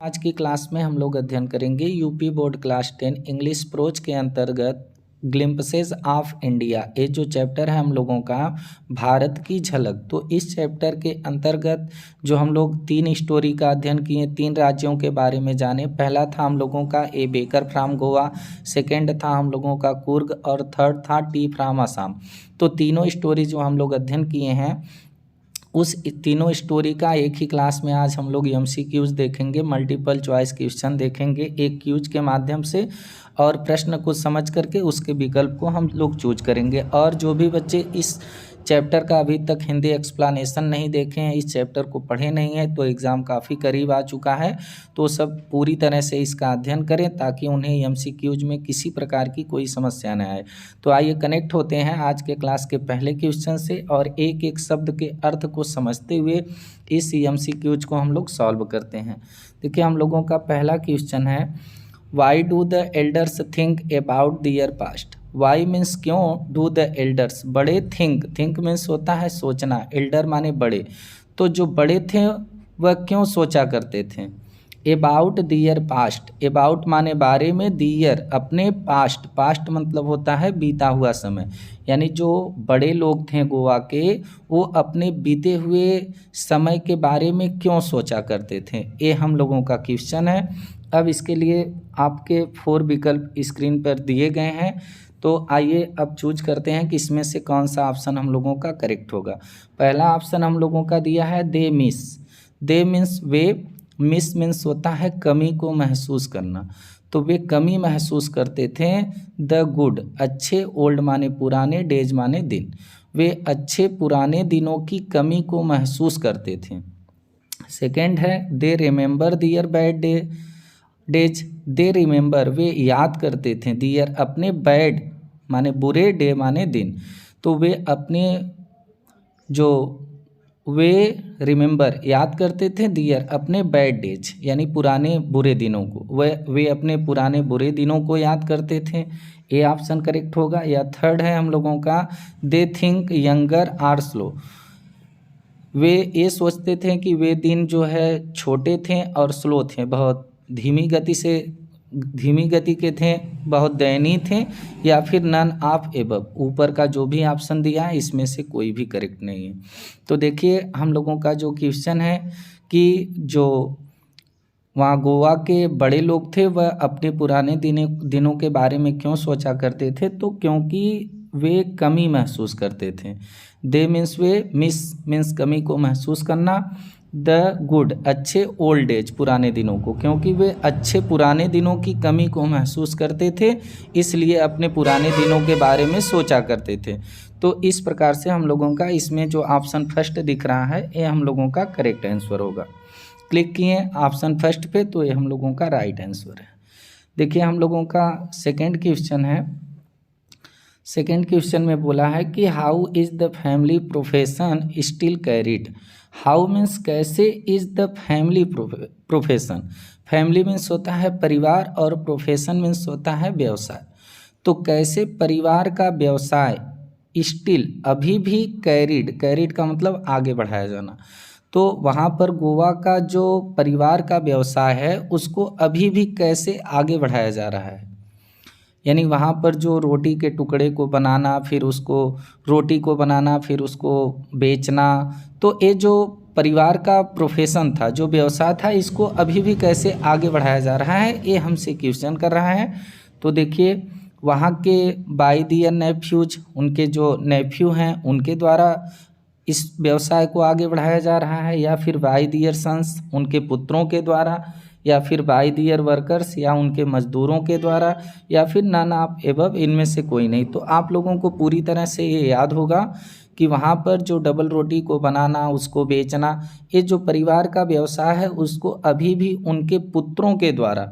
आज की क्लास में हम लोग अध्ययन करेंगे UP board class 10 English pros के अंतर्गत ग्लिम्पसेस ऑफ इंडिया। ये जो चैप्टर है हम लोगों का भारत की झलक। तो इस चैप्टर के अंतर्गत जो हम लोग 3 स्टोरी का अध्ययन किए, 3 राज्यों के बारे में जाने। पहला था हम लोगों का ए बेकर फ्रॉम गोवा, सेकेंड था हम लोगों का कुर्ग और थर्ड था टी फ्रॉम असम। तो तीनों स्टोरी जो हम लोग अध्ययन किए हैं उस तीनों स्टोरी का एक ही क्लास में आज हम लोग एमसीक्यूज देखेंगे, मल्टीपल चॉइस क्वेश्चन देखेंगे एक क्यूज के माध्यम से, और प्रश्न को समझ करके उसके विकल्प को हम लोग चूज करेंगे। और जो भी बच्चे इस चैप्टर का अभी तक हिंदी एक्सप्लेनेशन नहीं देखे हैं, इस चैप्टर को पढ़े नहीं हैं, तो एग्ज़ाम काफ़ी करीब आ चुका है, तो सब पूरी तरह से इसका अध्ययन करें ताकि उन्हें एमसीक्यूज में किसी प्रकार की कोई समस्या न आए। तो आइए कनेक्ट होते हैं आज के क्लास के पहले क्वेश्चन से और एक एक शब्द के अर्थ को समझते हुए इस एमसीक्यूज को हम लोग सॉल्व करते हैं। देखिए हम लोगों का पहला क्वेश्चन है, why do the elders think about their past. Why means क्यों, डू द एल्डर्स बड़े, थिंक मीन्स होता है सोचना, एल्डर माने बड़े, तो जो बड़े थे वह क्यों सोचा करते थे। अबाउट दियर पास्ट, अबाउट माने बारे में, दियर अपने, पास्ट मतलब होता है बीता हुआ समय, यानी जो बड़े लोग थे गोवा के वो अपने बीते हुए समय के बारे में क्यों सोचा करते थे। ये हम लोगों का क्वेश्चन है। अब इसके लिए आपके 4 विकल्प स्क्रीन पर दिए गए हैं, तो आइए अब चूज करते हैं कि इसमें से कौन सा ऑप्शन हम लोगों का करेक्ट होगा। पहला ऑप्शन हम लोगों का दिया है they miss, they means way, miss means होता है कमी को महसूस करना, तो वे कमी महसूस करते थे। द गुड अच्छे, ओल्ड माने पुराने, डेज माने दिन, वे अच्छे पुराने दिनों की कमी को महसूस करते थे। सेकेंड है they remember their bad days, they remember वे याद करते थे, दियर अपने, बैड माने बुरे, डे माने दिन, तो वे अपने जो वे रिमेंबर याद करते थे, दियर अपने बैड डेज यानी पुराने बुरे दिनों को, वे अपने पुराने बुरे दिनों को याद करते थे। ये ऑप्शन करेक्ट होगा। या थर्ड है हम लोगों का they think younger are slow, वे ये सोचते थे कि वे दिन जो है छोटे थे और स्लो थे, बहुत धीमी गति के थे, बहुत दयनीय थे। या फिर नन ऑफ एबव, ऊपर का जो भी ऑप्शन दिया है इसमें से कोई भी करेक्ट नहीं है। तो देखिए हम लोगों का जो क्वेश्चन है कि जो वहाँ गोवा के बड़े लोग थे वह अपने पुराने दिनों के बारे में क्यों सोचा करते थे, तो क्योंकि वे कमी महसूस करते थे। दे मीन्स वे, मिस मीन्स कमी को महसूस करना, द गुड अच्छे, ओल्ड एज पुराने दिनों को, क्योंकि वे अच्छे पुराने दिनों की कमी को महसूस करते थे इसलिए अपने पुराने दिनों के बारे में सोचा करते थे। तो इस प्रकार से हम लोगों का इसमें जो ऑप्शन फर्स्ट दिख रहा है ये हम लोगों का करेक्ट आंसर होगा। क्लिक किए ऑप्शन फर्स्ट पे तो ये हम लोगों का राइट आंसर है। देखिए हम लोगों का सेकंड क्वेश्चन है। सेकंड क्वेश्चन में बोला है कि how is the family profession still carried. How means कैसे, is the family profession, family means होता है परिवार और प्रोफेशन मीन्स होता है व्यवसाय, तो कैसे परिवार का व्यवसाय स्टिल अभी भी कैरिड का मतलब आगे बढ़ाया जाना, तो वहाँ पर गोवा का जो परिवार का व्यवसाय है उसको अभी भी कैसे आगे बढ़ाया जा रहा है। यानी वहाँ पर जो रोटी के टुकड़े को बनाना, फिर उसको रोटी को बनाना, फिर उसको बेचना, तो ये जो परिवार का प्रोफेशन था, जो व्यवसाय था, इसको अभी भी कैसे आगे बढ़ाया जा रहा है ये हमसे क्वेश्चन कर रहा है। तो देखिए वहाँ के बाय दियर नेफ्यूज, उनके जो नेफ्यू हैं उनके द्वारा इस व्यवसाय को आगे बढ़ाया जा रहा है, या फिर बाय दियर सन्स उनके पुत्रों के द्वारा, या फिर बाय दियर वर्कर्स या उनके मजदूरों के द्वारा, या फिर नन ऑफ एबव, इनमें से कोई नहीं। तो आप लोगों को पूरी तरह से ये याद होगा कि वहाँ पर जो डबल रोटी को बनाना, उसको बेचना, ये जो परिवार का व्यवसाय है उसको अभी भी उनके पुत्रों के द्वारा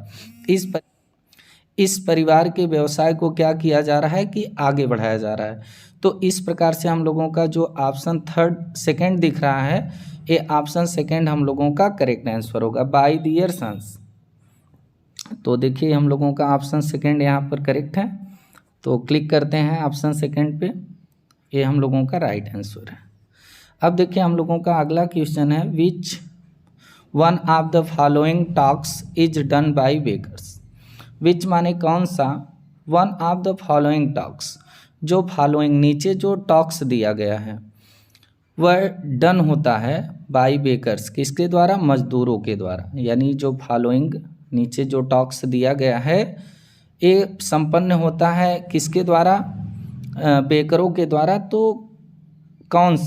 इस परिवार के व्यवसाय को क्या किया जा रहा है कि आगे बढ़ाया जा रहा है। तो इस प्रकार से हम लोगों का जो ऑप्शन सेकंड दिख रहा है ये ऑप्शन सेकंड हम लोगों का करेक्ट आंसर होगा, बाय दियर सन्स। तो देखिए हम लोगों का ऑप्शन सेकंड यहाँ पर करेक्ट है, तो क्लिक करते हैं ऑप्शन सेकंड पे, ये हम लोगों का राइट आंसर है। अब देखिए हम लोगों का अगला क्वेश्चन है, one of the following talks is done by bakers. Which माने कौन सा, one of the following talks, जो फॉलोइंग नीचे जो टॉक्स दिया गया है वह डन होता है बाय बेकर्स, किसके द्वारा, मजदूरों के द्वारा। यानी जो फॉलोइंग नीचे जो टॉक्स दिया गया है ये संपन्न होता है किसके द्वारा, बेकरों के द्वारा। तो कौन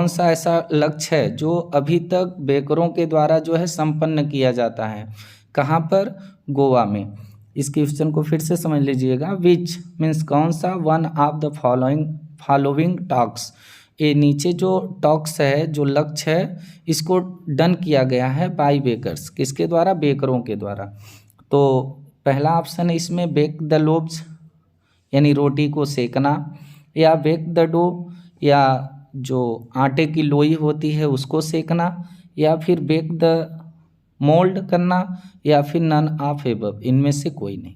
सा ऐसा लक्ष्य है जो अभी तक बेकरों के द्वारा जो है संपन्न किया जाता है, कहाँ पर, गोवा में। इस क्वेश्चन को फिर से समझ लीजिएगा। विच मीन्स कौन सा, one of the following talks, ये नीचे जो टॉक्स है जो लक्ष्य है इसको डन किया गया है बाय बेकर्स, किसके द्वारा, बेकरों के द्वारा। तो पहला ऑप्शन है इसमें बेक द लोव्स यानी रोटी को सेकना, या बेक द डो या जो आटे की लोई होती है उसको सेकना, या फिर बेक द मोल्ड करना, या फिर नन ऑफ एबव, इनमें से कोई नहीं।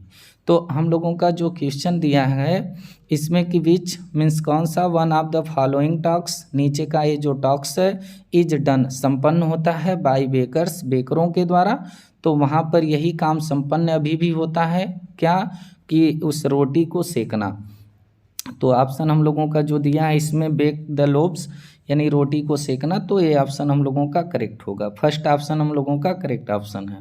तो हम लोगों का जो क्वेश्चन दिया है इसमें कि विच मीन्स कौन सा, one of the following talks, नीचे का ये जो टॉक्स है इज डन संपन्न होता है बाय बेकर्स, बेकरों के द्वारा। तो वहाँ पर यही काम संपन्न अभी भी होता है, क्या, कि उस रोटी को सेकना। तो ऑप्शन हम लोगों का जो दिया है इसमें बेक द लोव्स यानी रोटी को सेकना, तो ये ऑप्शन हम लोगों का करेक्ट होगा। फर्स्ट ऑप्शन हम लोगों का करेक्ट ऑप्शन है,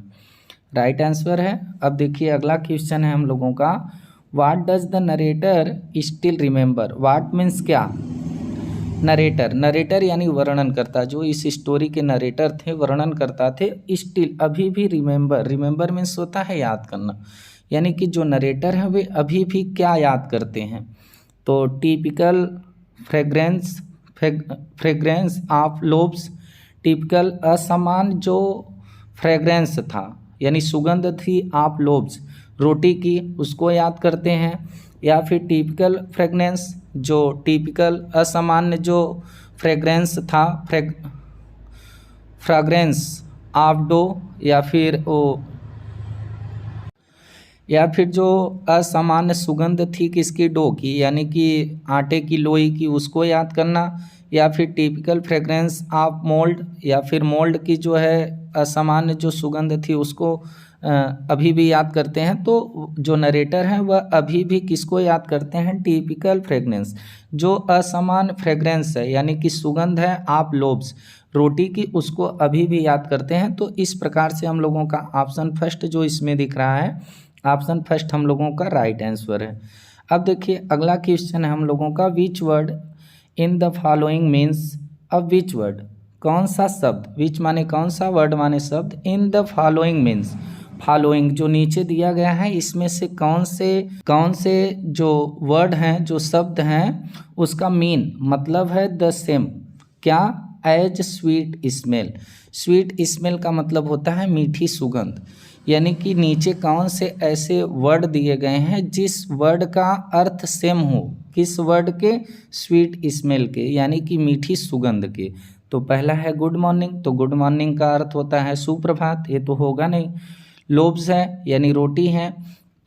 राइट आंसर है। अब देखिए अगला क्वेश्चन है हम लोगों का, what does the narrator still remember. What means क्या, नरेटर यानी वर्णनकर्ता, जो इस स्टोरी के नरेटर थे, वर्णनकर्ता थे, स्टिल अभी भी रिमेंबर मीन्स होता है याद करना, यानी कि जो नरेटर हैं वे अभी भी क्या याद करते हैं। तो typical fragrance of loaves, typical असमान जो फ्रेग्रेंस था यानी सुगंध थी ऑफ लोव्स रोटी की, उसको याद करते हैं, या फिर टिपिकल फ्रेग्रेंस जो टिपिकल असामान्य जो फ्रेग्रेंस था फ्रेग्रेंस ऑफ डो, या फिर जो असामान्य सुगंध थी किसकी, डो की यानी कि आटे की लोई की, उसको याद करना, या फिर टिपिकल फ्रेग्रेंस ऑफ मोल्ड, या फिर मोल्ड की जो है असामान्य जो सुगंध थी उसको अभी भी याद करते हैं। तो जो नरेटर हैं वह अभी भी किसको याद करते हैं, टिपिकल फ्रेग्रेंस जो असामान्य फ्रेग्रेंस है यानी कि सुगंध है आप लोव्स रोटी की, उसको अभी भी याद करते हैं। तो इस प्रकार से हम लोगों का ऑप्शन फर्स्ट जो इसमें दिख रहा है, ऑप्शन फर्स्ट हम लोगों का राइट आंसर है। अब देखिए अगला क्वेश्चन है हम लोगों का, which word in the following means. अब विच वर्ड कौन सा शब्द, विच माने कौन सा, वर्ड माने शब्द, in the following means following जो नीचे दिया गया है इसमें से कौन से जो वर्ड हैं जो शब्द हैं उसका मीन मतलब है द सेम, क्या, as sweet smell. Sweet smell का मतलब होता है मीठी सुगंध, यानी कि नीचे कौन से ऐसे वर्ड दिए गए हैं जिस वर्ड का अर्थ सेम हो, किस वर्ड के, स्वीट स्मेल के यानी कि मीठी सुगंध के। तो पहला है गुड मॉर्निंग, तो गुड मॉर्निंग का अर्थ होता है सुप्रभात, ये तो होगा नहीं। लोव्स है यानी रोटी है,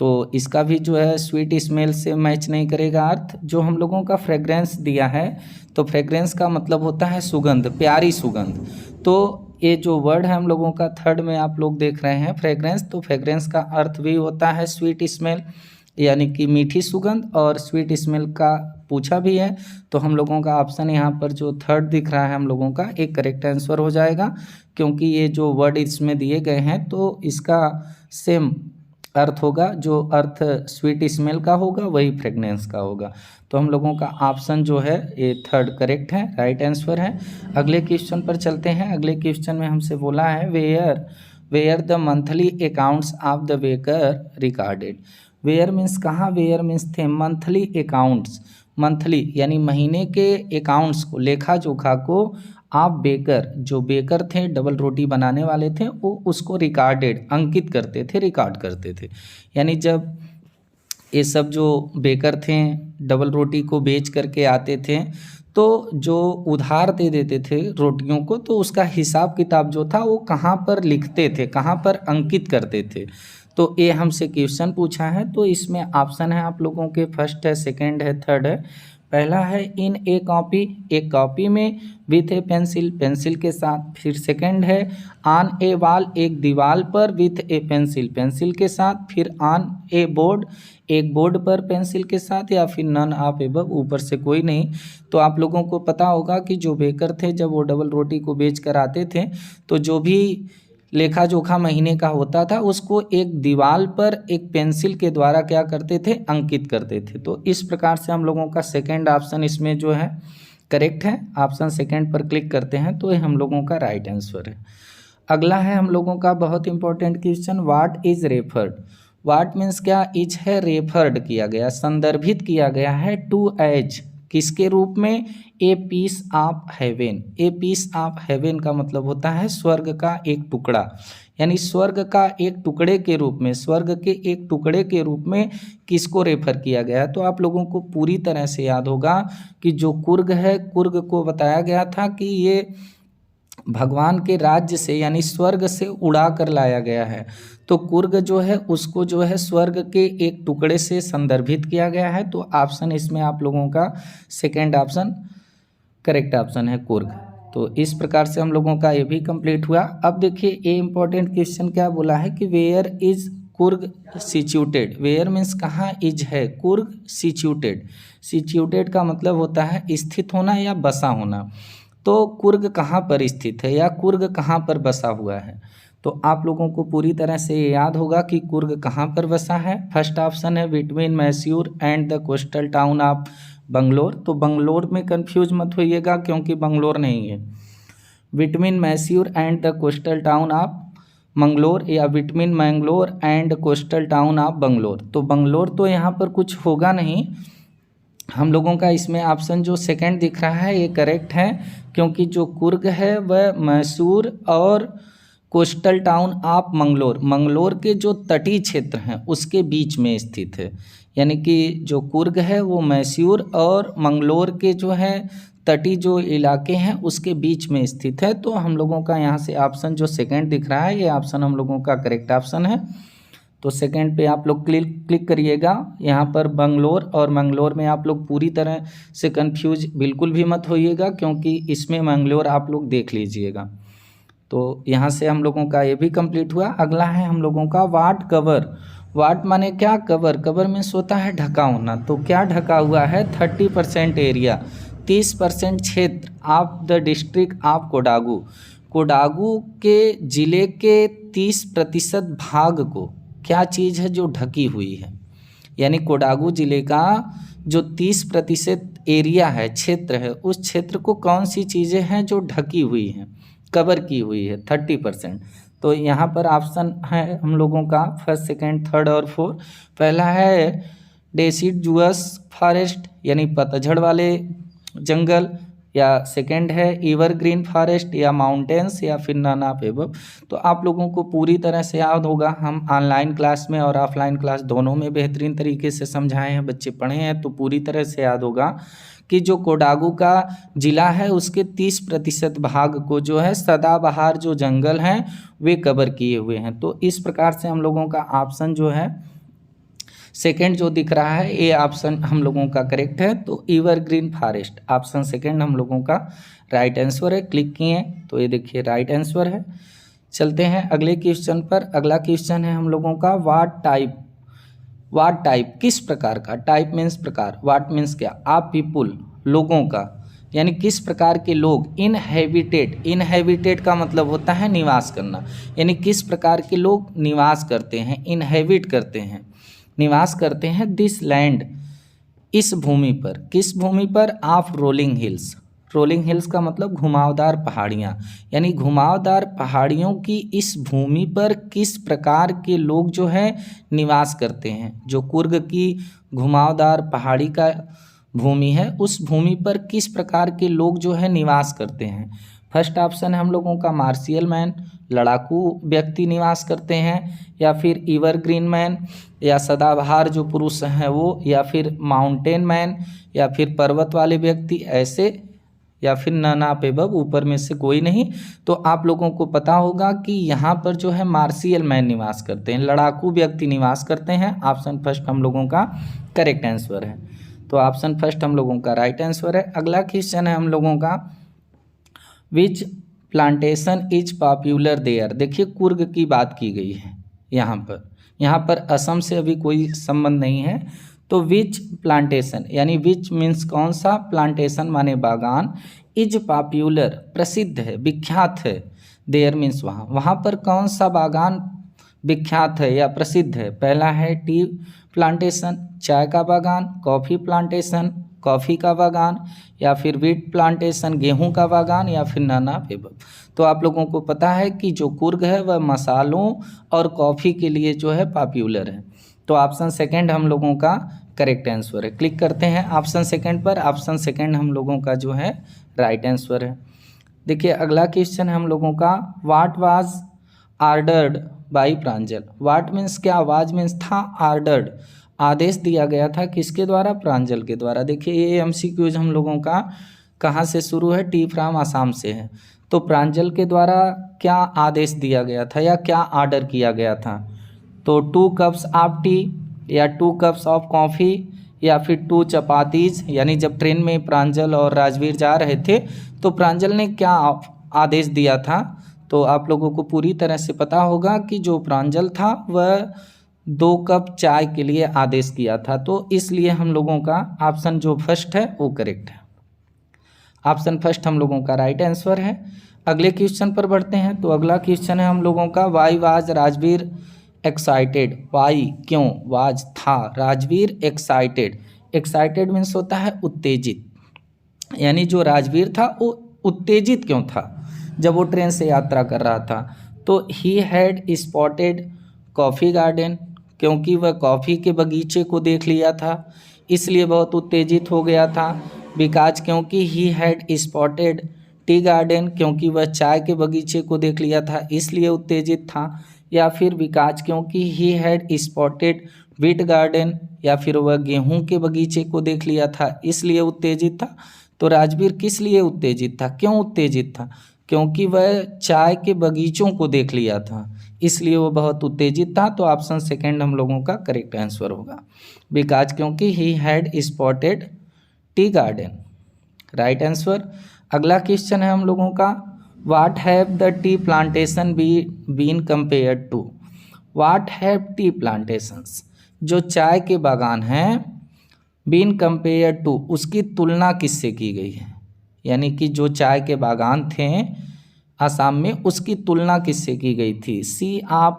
तो इसका भी जो है स्वीट स्मेल से मैच नहीं करेगा अर्थ। जो हम लोगों का फ्रेग्रेंस दिया है तो फ्रेग्रेंस का मतलब होता है सुगंध, प्यारी सुगंध। तो ये जो वर्ड है हम लोगों का थर्ड में आप लोग देख रहे हैं फ्रेग्रेंस, तो फ्रेग्रेंस का अर्थ भी होता है स्वीट स्मेल यानी कि मीठी सुगंध, और स्वीट स्मेल का पूछा भी है। तो हम लोगों का ऑप्शन यहाँ पर जो थर्ड दिख रहा है हम लोगों का एक करेक्ट आंसर हो जाएगा, क्योंकि ये जो वर्ड इसमें दिए गए हैं तो इसका सेम अर्थ होगा, जो अर्थ स्वीट स्मेल का होगा वही फ्रेग्रेंस का होगा। तो हम लोगों का ऑप्शन जो है ये थर्ड करेक्ट है, राइट आंसर है। अगले क्वेश्चन पर चलते हैं। अगले क्वेश्चन में हमसे बोला है were the monthly accounts of the baker recorded. Were means कहाँ, वेयर मीन्स थे, मंथली अकाउंट्स, मंथली यानी महीने के अकाउंट्स को, लेखा जोखा को आप बेकर, जो बेकर थे डबल रोटी बनाने वाले थे, वो उसको रिकॉर्डेड अंकित करते थे, रिकॉर्ड करते थे। यानी जब ये सब जो बेकर थे डबल रोटी को बेच करके आते थे तो जो उधार दे देते थे रोटियों को, तो उसका हिसाब किताब जो था वो कहाँ पर लिखते थे, कहाँ पर अंकित करते थे। तो ये हमसे क्वेश्चन पूछा है, तो इसमें ऑप्शन है आप लोगों के फर्स्ट है, सेकंड है, थर्ड है। पहला है इन ए कॉपी, एक कॉपी में, विथ ए पेंसिल, पेंसिल के साथ। फिर सेकंड है ऑन ए वॉल, एक दीवार पर, विथ ए पेंसिल, पेंसिल के साथ। फिर ऑन ए बोर्ड, एक बोर्ड पर पेंसिल के साथ, या फिर नन ऑफ एबव, ऊपर से कोई नहीं। तो आप लोगों को पता होगा कि जो बेकर थे जब वो डबल रोटी को बेच कर आते थे तो जो भी लेखा जोखा महीने का होता था उसको एक दीवार पर एक पेंसिल के द्वारा क्या करते थे, अंकित करते थे। तो इस प्रकार से हम लोगों का सेकंड ऑप्शन इसमें जो है करेक्ट है। ऑप्शन सेकंड पर क्लिक करते हैं तो ये हम लोगों का राइट आंसर है। अगला है हम लोगों का बहुत important question, what is referred. What means क्या, इज है रेफर्ड किया गया, संदर्भित किया गया है, टू एज, किसके रूप में, a piece of heaven. A piece of heaven का मतलब होता है स्वर्ग का एक टुकड़ा, यानी स्वर्ग का एक टुकड़े के रूप में, स्वर्ग के एक टुकड़े के रूप में किसको रेफर किया गया है। तो आप लोगों को पूरी तरह से याद होगा कि जो कुर्ग है, कुर्ग को बताया गया था कि ये भगवान के राज्य से यानी स्वर्ग से उड़ा कर लाया गया है। तो कुर्ग जो है उसको जो है स्वर्ग के एक टुकड़े से संदर्भित किया गया है। तो ऑप्शन इसमें आप लोगों का सेकंड ऑप्शन करेक्ट ऑप्शन है, कुर्ग। तो इस प्रकार से हम लोगों का ये भी कंप्लीट हुआ। अब देखिए ये इंपॉर्टेंट क्वेश्चन क्या बोला है कि where is Coorg situated. Where means कहाँ, इज है, कुर्ग सिचुएटेड। सिचुएटेड का मतलब होता है स्थित होना या बसा होना। तो कुर्ग कहाँ पर स्थित है या कुर्ग कहाँ पर बसा हुआ है। तो आप लोगों को पूरी तरह से याद होगा कि कुर्ग कहाँ पर बसा है। फर्स्ट ऑप्शन है between Mysore and the coastal town of Bangalore. तो बंगलोर में कंफ्यूज मत होइएगा क्योंकि बंगलोर नहीं है। Between Mysore and the coastal town of Mangalore या between Mangalore and coastal town of Bangalore. तो बंगलोर तो यहाँ पर कुछ होगा नहीं। हम लोगों का इसमें ऑप्शन जो सेकंड दिख रहा है ये करेक्ट है, क्योंकि जो कुर्ग है वह मैसूर और coastal town of Mangalore, Mangalore के जो तटीय क्षेत्र हैं उसके बीच में स्थित है। यानी कि जो कुर्ग है वो मैसूर और मंगलोर के जो है तटीय जो इलाके हैं उसके बीच में स्थित है। तो हम लोगों का यहाँ से ऑप्शन जो सेकंड दिख रहा है ये ऑप्शन हम लोगों का करेक्ट ऑप्शन है। तो सेकंड पे आप लोग क्लिक करिएगा। यहाँ पर बंगलोर और मंगलोर में आप लोग पूरी तरह से कंफ्यूज बिल्कुल भी मत होइएगा, क्योंकि इसमें मंगलोर आप लोग देख लीजिएगा। तो यहाँ से हम लोगों का ये भी कंप्लीट हुआ। अगला है हम लोगों का वाट कवर। वाट माने क्या, कवर। कवर मीन्स होता है ढका होना। तो क्या ढका हुआ है, 30% एरिया, 30% क्षेत्र of the district of Kodagu. Kodagu के ज़िले के 30% भाग को क्या चीज़ है जो ढकी हुई है। यानी कोडागू ज़िले का जो 30% एरिया है, क्षेत्र है, उस क्षेत्र को कौन सी चीज़ें हैं जो ढकी हुई हैं, कवर की हुई है 30%। तो यहाँ पर ऑप्शन है हम लोगों का फर्स्ट, सेकंड, थर्ड और फोर्थ। पहला है डेसिडुअस फॉरेस्ट यानी पतझड़ वाले जंगल, या सेकंड है एवरग्रीन फॉरेस्ट, या माउंटेन्स, या फिर नन ऑफ एबव। तो आप लोगों को पूरी तरह से याद होगा, हम ऑनलाइन क्लास में और ऑफलाइन क्लास दोनों में बेहतरीन तरीके से समझाए हैं, बच्चे पढ़े हैं, तो पूरी तरह से याद होगा कि जो कोडागू का ज़िला है उसके 30% भाग को जो है सदाबहार जो जंगल हैं वे कवर किए हुए हैं। तो इस प्रकार से हम लोगों का ऑप्शन जो है सेकंड जो दिख रहा है ये ऑप्शन हम लोगों का करेक्ट है। तो एवरग्रीन फॉरेस्ट ऑप्शन सेकंड हम लोगों का राइट आंसर है। क्लिक किए तो ये देखिए राइट आंसर है। चलते हैं अगले क्वेश्चन पर। अगला क्वेश्चन है हम लोगों का व्हाट टाइप। व्हाट टाइप किस प्रकार का, टाइप मीन्स प्रकार, व्हाट मीन्स क्या, आप पीपुल लोगों का, यानी किस प्रकार के लोग, इनहेबिटेड, इनहेबिटेड का मतलब होता है निवास करना, यानी किस प्रकार के लोग निवास करते हैं, इनहेबिट करते हैं, निवास करते हैं दिस लैंड, इस भूमि पर, किस भूमि पर, of rolling hills. Rolling hills का मतलब घुमावदार पहाड़ियाँ, यानी घुमावदार पहाड़ियों की इस भूमि पर किस प्रकार के लोग जो है निवास करते हैं। जो कुर्ग की घुमावदार पहाड़ी का भूमि है उस भूमि पर किस प्रकार के लोग जो है निवास करते हैं। फर्स्ट ऑप्शन है हम लोगों का मार्शियल मैन, लड़ाकू व्यक्ति निवास करते हैं, या फिर एवरग्रीन मैन या सदाबहार जो पुरुष हैं वो, या फिर माउंटेन मैन या फिर पर्वत वाले व्यक्ति ऐसे, या फिर नन ऑफ एबव, ऊपर में से कोई नहीं। तो आप लोगों को पता होगा कि यहाँ पर जो है मार्शियल मैन निवास करते हैं, लड़ाकू व्यक्ति निवास करते हैं। ऑप्शन फर्स्ट हम लोगों का करेक्ट आंसर है। तो ऑप्शन फर्स्ट हम लोगों का राइट आंसर है। अगला क्वेश्चन है हम लोगों का, विच प्लांटेशन इज पॉपुलर देयर। देखिए कुर्ग की बात की गई है यहाँ पर असम से अभी कोई संबंध नहीं है। तो विच प्लांटेशन यानी विच मीन्स कौन सा, प्लांटेशन माने बागान, इज पॉपुलर प्रसिद्ध है, विख्यात है, देयर मीन्स वहाँ पर कौन सा बागान विख्यात है या प्रसिद्ध है। पहला है टी प्लांटेशन चाय का बागान, कॉफ़ी प्लांटेशन कॉफ़ी का बागान, या फिर वीट प्लांटेशन गेहूं का बागान, या फिर नन ऑफ एबव। तो आप लोगों को पता है कि जो कुर्ग है वह मसालों और कॉफ़ी के लिए जो है पॉपुलर है। तो ऑप्शन सेकंड हम लोगों का करेक्ट आंसर है। क्लिक करते हैं ऑप्शन सेकंड पर। ऑप्शन सेकंड हम लोगों का जो है राइट आंसर है। देखिए अगला क्वेश्चन है हम लोगों का, what was ordered by Pranjal. What means क्या, वाज मीन्स था, ऑर्डर्ड आदेश दिया गया था किसके द्वारा, प्रांजल के द्वारा। देखिए ये एमसीक्यूज हम लोगों का कहाँ से शुरू है, टी फ्रॉम आसाम से है। तो प्रांजल के द्वारा क्या आदेश दिया गया था या क्या ऑर्डर किया गया था। तो 2 कप्स ऑफ टी या 2 कप्स ऑफ कॉफ़ी या फिर 2 चपातीज। यानी जब ट्रेन में प्रांजल और राजवीर जा रहे थे तो प्रांजल ने क्या आदेश दिया था। तो आप लोगों को पूरी तरह से पता होगा कि जो प्रांजल था वह 2 कप चाय के लिए आदेश किया था। तो इसलिए हम लोगों का ऑप्शन जो फर्स्ट है वो करेक्ट है। ऑप्शन फर्स्ट हम लोगों का राइट आंसर है। अगले क्वेश्चन पर बढ़ते हैं। तो अगला क्वेश्चन है हम लोगों का, why was Rajveer excited. Why क्यों, वाज था, राजवीर एक्साइटेड। एक्साइटेड मीन्स होता है उत्तेजित, यानी जो राजवीर था वो उत्तेजित क्यों था जब वो ट्रेन से यात्रा कर रहा था। तो ही हैड स्पॉटेड कॉफ़ी गार्डन, क्योंकि वह कॉफ़ी के बगीचे को देख लिया था इसलिए बहुत उत्तेजित हो गया था। बिकॉज क्योंकि he had spotted tea garden, क्योंकि वह चाय के बगीचे को देख लिया था इसलिए उत्तेजित था। या फिर बिकॉज क्योंकि he had spotted wheat garden, या फिर वह गेहूं के बगीचे को देख लिया था इसलिए उत्तेजित था। तो राजवीर किस लिए उत्तेजित था, क्यों उत्तेजित था, क्योंकि वह चाय के बगीचों को देख लिया था इसलिए वो बहुत उत्तेजित था। तो ऑप्शन सेकंड हम लोगों का करेक्ट आंसर होगा, बिकॉज क्योंकि he had spotted tea garden, right answer. अगला क्वेश्चन है हम लोगों का, what have the tea plantation been compared to. What have tea plantations, जो चाय के बागान हैं, बीन कंपेयर टू उसकी तुलना किससे की गई है। यानी कि जो चाय के बागान थे आसाम में उसकी तुलना किससे की गई थी। Sea of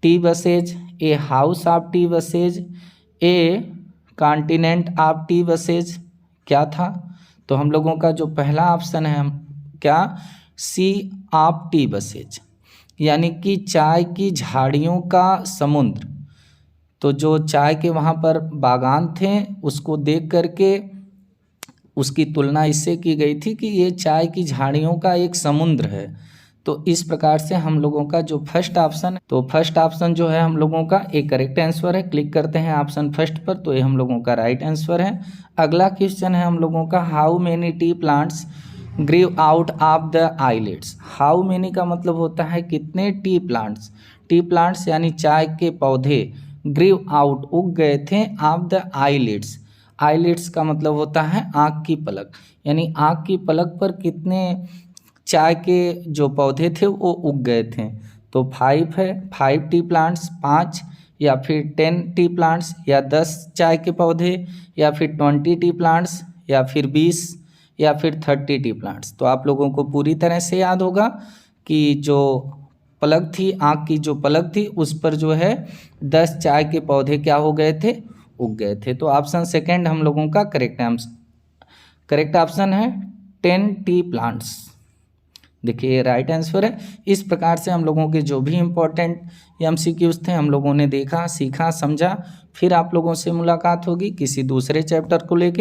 tea bushes, a house of tea bushes, a continent of tea bushes, क्या था। तो हम लोगों का जो पहला ऑप्शन है हम क्या, सी ऑफ टी बसेज, यानी कि चाय की झाड़ियों का समुद्र। तो जो चाय के वहाँ पर बागान थे उसको देख करके उसकी तुलना इससे की गई थी कि ये चाय की झाड़ियों का एक समुद्र है। तो इस प्रकार से हम लोगों का जो फर्स्ट ऑप्शन है, तो फर्स्ट ऑप्शन जो है हम लोगों का एक करेक्ट आंसर है। क्लिक करते हैं ऑप्शन फर्स्ट पर, तो ये हम लोगों का राइट आंसर है। अगला क्वेश्चन है हम लोगों का, how many tea plants grew out of the islets. How many का मतलब होता है कितने टी प्लांट्स यानी चाय के पौधे, ग्रीव आउट उग गए थे, ऑफ द आईलिड्स। आईलिड्स का मतलब होता है आँख की पलक, यानी आँख की पलक पर कितने चाय के जो पौधे थे वो उग गए थे। तो 5 है, 5 टी प्लांट्स, 5, या फिर 10 टी प्लांट्स, या 10 चाय के पौधे, या फिर 20 टी प्लांट्स, या फिर 20, या फिर 30 टी प्लांट्स। तो आप लोगों को पूरी तरह से याद होगा कि जो पलक थी, आँख की जो पलक थी उस पर जो है 10 चाय के पौधे क्या हो गए थे, उग गए थे। तो ऑप्शन सेकंड हम लोगों का करेक्ट ऑप्शन है 10 टी प्लांट्स। देखिए ये राइट आंसर है। इस प्रकार से हम लोगों के जो भी इम्पोर्टेंट एमसीक्यूज थे हम लोगों ने देखा, सीखा, समझा। फिर आप लोगों से मुलाकात होगी किसी दूसरे चैप्टर को लेके।